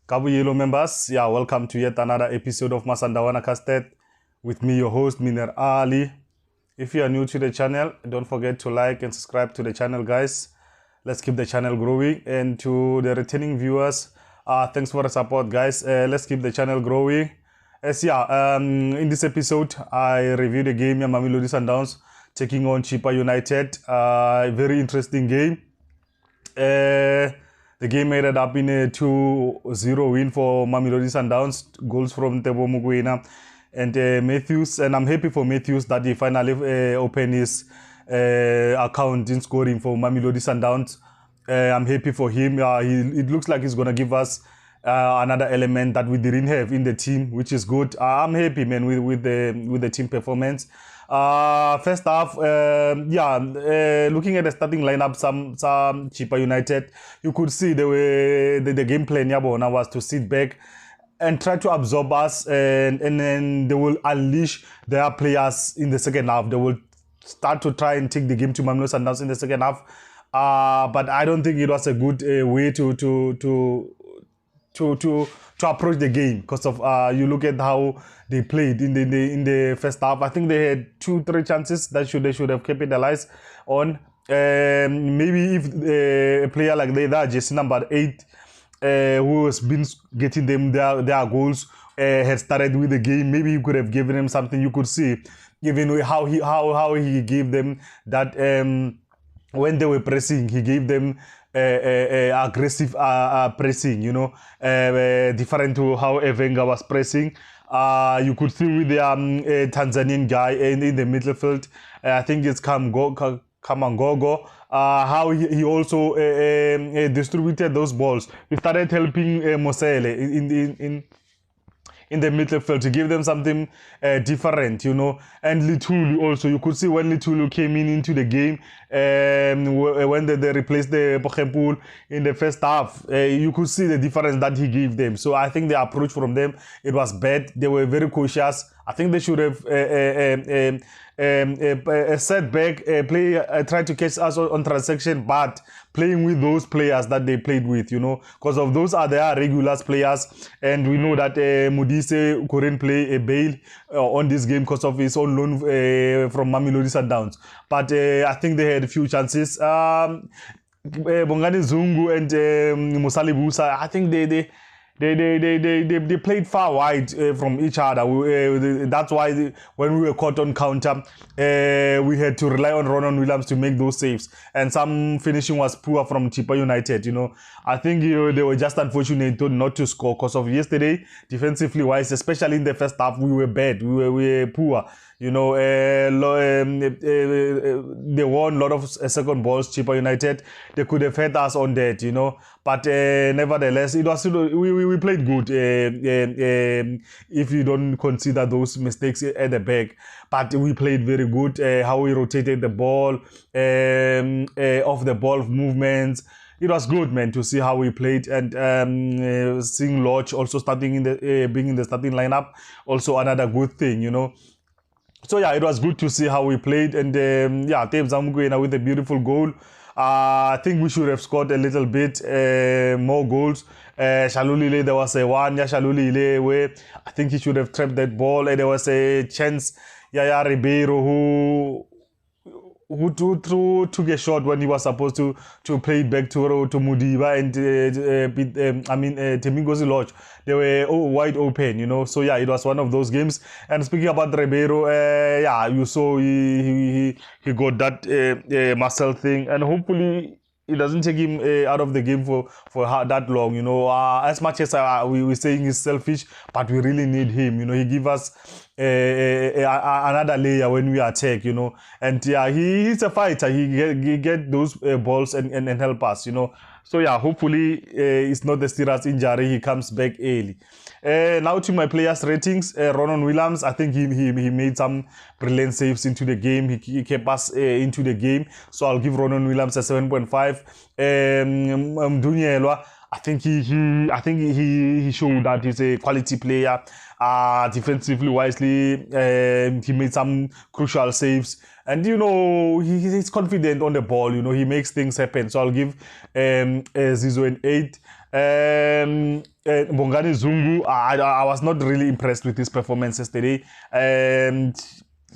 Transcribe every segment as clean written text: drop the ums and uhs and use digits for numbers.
Kabuyelo members, welcome to yet another episode of Masandawana Custard with me, your host, Miner Ali. If you are new to the channel, don't forget to like and subscribe to the channel, guys. Let's keep the channel growing. And to the returning viewers, thanks for the support, guys. Let's keep the channel growing. In this episode, I review the game, MAMELODI SUNDOWNS taking on CHIPPA United. Very interesting game. The game ended up in a 2-0 win for MAMELODI SUNDOWNS. Goals from Tebo Mukwena and Matthews. And I'm happy for Matthews that he finally opened his account in scoring for MAMELODI SUNDOWNS. I'm happy for him. It looks like he's going to give us another element that we didn't have in the team, which is good. I'm happy, man, with the team performance. First half, looking at the starting lineup, some CHIPPA United, you could see the game plan Yabona was to sit back and try to absorb us, and then they will unleash their players in the second half. They will start to try and take the game to MAMELODI SUNDOWNS in the second half. But I don't think it was a good way to approach the game, because of you look at how they played in the first half. I think they had 2-3 chances that they should have capitalized on. Maybe if a player like that, jersey number 8, who has been getting them their goals, had started with the game, maybe you could have given them something. You could see, given how he gave them that when they were pressing, he gave them aggressive pressing, different to how Evenga was pressing. You could see with the Tanzanian guy in the midfield, I think it's Kamangogo, how he also distributed those balls. He started helping Mosele in the midfield to give them something different, And Litulu also, you could see when Litulu came into the game, when they replaced the Pokhepul in the first half, you could see the difference that he gave them. So I think the approach from them, it was bad. They were very cautious. I think they should have set back, try to catch us on transaction, but playing with those players that they played with, because of those are their regulars players, and we know that Modise couldn't play a bail on this game because of his own loan from MAMELODI SUNDOWNS. But I think they had a few chances. Bongani Zungu and Musali Busa, I think they played far wide from each other. That's why when we were caught on counter, we had to rely on Ronan Williams to make those saves, and some finishing was poor from CHIPPA United. I think they were just unfortunate not to score because of yesterday, defensively wise, especially in the first half, we were bad. We were poor. They won a lot of second balls, CHIPPA United. They could have had us on that, But nevertheless, it was we played good. If you don't consider those mistakes at the back, but we played very good. How we rotated the ball, off the ball movements. It was good, man, to see how we played, and seeing Lodge also starting being in the starting lineup. Also another good thing, So it was good to see how we played, and Teb Zamugwena with a beautiful goal. I think we should have scored a little bit more goals. Shalulile, there was a one, Shalulile, where I think he should have trapped that ball, and there was a chance, Yaya Ribeiro, who took a shot when he was supposed to play it back to Mudiba and Temingozi Lodge. They were wide open, So it was one of those games. And speaking about Ribeiro, you saw he got that muscle thing, and hopefully it doesn't take him out of the game for that long, As much as we were saying he's selfish, but we really need him, He give us another layer when we attack, And he's a fighter. He get those balls and help us, So hopefully it's not a serious injury. He comes back early. Now to my players' ratings. Ronan Williams, I think he made some brilliant saves into the game. He kept us into the game. So I'll give Ronan Williams a 7.5. Mdunyelwa, I think he showed that he's a quality player. Defensively wisely, he made some crucial saves, and he's confident on the ball. He makes things happen. So I'll give Zizo an 8. Bongani Zungu, I was not really impressed with his performance yesterday, and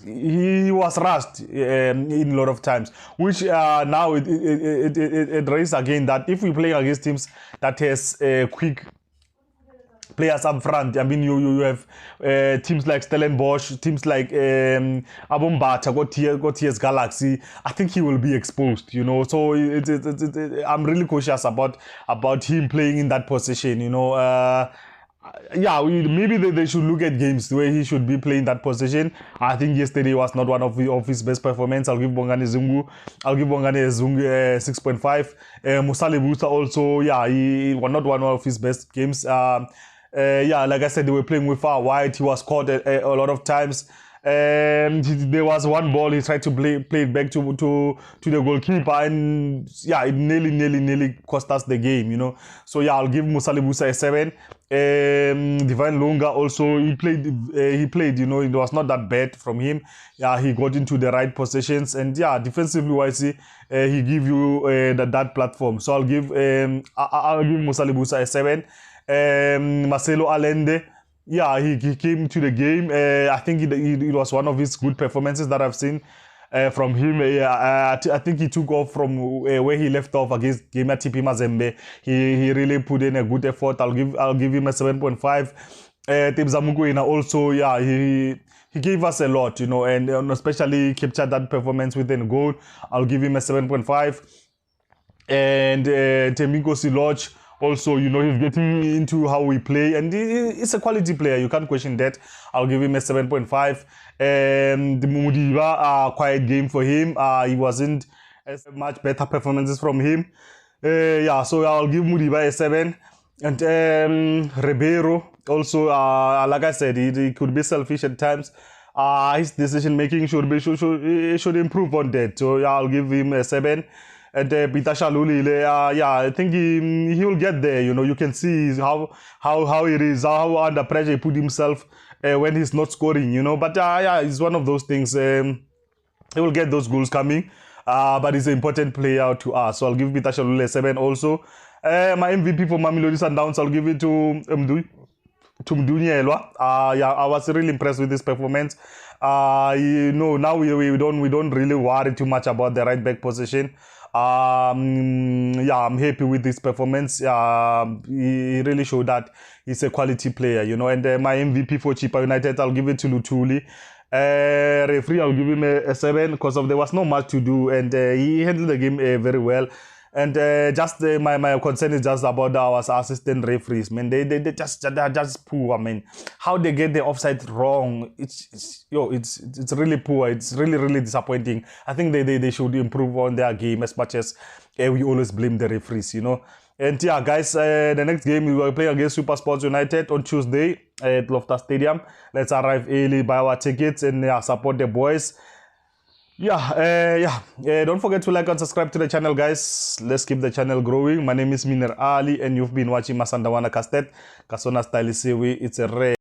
he was rushed in a lot of times, which now it raises again that if we play against teams that has quick players up front. I mean, you have teams like Stellenbosch, teams like Abombata, got TS Galaxy. I think he will be exposed, you know. So I'm really cautious about him playing in that position, you know. Yeah, maybe they should look at games where he should be playing that position. I think yesterday was not one of his best performance. I'll give Bongani Zungu 6.5. Musale Busa also, yeah, he was not one of his best games. Yeah, like I said, they were playing with far wide. He was caught a lot of times. And there was one ball he tried to play it back to the goalkeeper, and yeah, it nearly cost us the game, you know. So yeah, I'll give Musale Busa a 7. Divine Lunga also, he played, you know. It was not that bad from him. Yeah, he got into the right positions, and yeah, defensively wise, he give you that platform. So I'll give Musale Busa a 7. Marcelo Allende, yeah, he came to the game. I think it was one of his good performances that I've seen from him. I think he took off from where he left off against Game at TP Mazembe. He really put in a good effort. I'll give him a 7.5. Tebzamukwena also, yeah, he gave us a lot, you know, and especially captured that performance within goal. I'll give him a 7.5. And Temiko Siloch also, you know, he's getting into how we play, and he's a quality player. You can't question that. I'll give him a 7.5. The Mudiba, quiet game for him. He wasn't as much better performances from him. Yeah, so I'll give Mudiba a 7. And Ribeiro also, like I said, he could be selfish at times. His decision making should improve on that. So yeah, I'll give him a 7. And Peter Shalulile, yeah, I think he will get there. You know, you can see how it is, how under pressure he put himself when he's not scoring. You know, but yeah, it's one of those things. He will get those goals coming, but he's an important player to us. So I'll give Peter Shalulile a 7 also. My MVP for Mamelodi Sundowns, I'll give it to Mdunyelwa. Yeah, I was really impressed with his performance. You know, now we don't really worry too much about the right back position. Yeah, I'm happy with his performance. He really showed that he's a quality player, you know. And my MVP for CHIPPA United, I'll give it to Lutuli. Referee, I'll give him a 7 because there was not much to do, and he handled the game very well. And just my concern is just about our assistant referees, man. They're just poor. I mean, how they get the offside wrong, it's really poor. It's really disappointing. I think they should improve on their game as much as we always blame the referees, you know. And yeah, guys, the next game we will play against Super Sports United on Tuesday at Loftus Stadium. Let's arrive early, buy our tickets, and support the boys. Yeah, don't forget to like and subscribe to the channel, guys. Let's keep the channel growing. My name is Miner Ali, and you've been watching Masandawana Custard. Kasona Style Sewe. It's a rare.